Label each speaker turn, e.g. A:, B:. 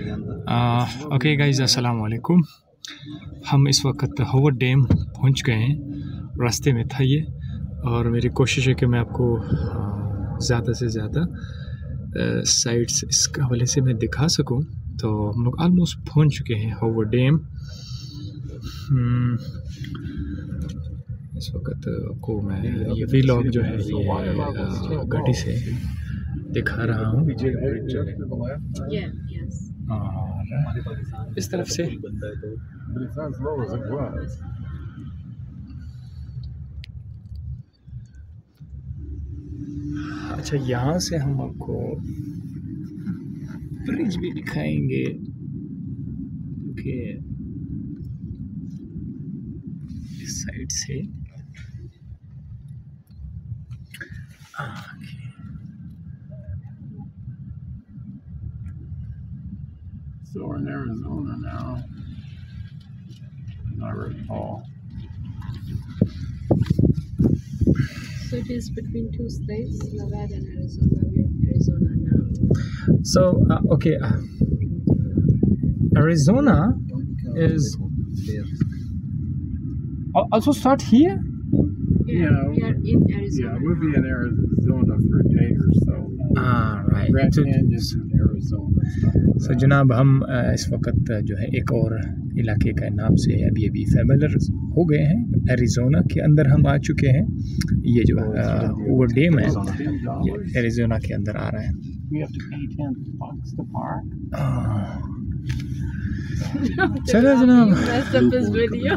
A: Okay guys, अस्सलाम वालेकुम। हम इस वक्त हूवर डैम पहुंच गए हैं। रास्ते में था ये, और मेरी कोशिश है कि मैं आपको ज़्यादा से ज़्यादा साइट्स इस हवाले से मैं दिखा सकूं। तो हम लोग आलमोस्ट पहुंच चुके हैं हूवर डैम। इस वक्त आपको मैं ये व्लॉग जो है ये गाड़ी से दिखा रहा हूँ, और इस तरफ से अच्छा, यहाँ से हम आपको ब्रिज भी दिखाएंगे कि इस साइड से
B: So we're in Arizona now. Not very tall.
C: So it is between two states, Nevada and Arizona. We're in Arizona now.
A: So okay, Arizona is also start here.
C: Yeah, we are in Arizona.
B: Yeah, we'll be in Arizona for a day or so.
A: Right.
B: Grand Canyon's in Arizona.
A: So जनाब, हम इस वक्त जो है एक और इलाके का नाम से अभी फेमिलियर हो गए हैं। एरिज़ोना के अंदर हम आ चुके हैं। ये जो हूवर डैम है ये एरिज़ोना के अंदर आ रहा है।
B: We have to pay $10 to park.
A: चलो जनाब।
C: Messed up this video.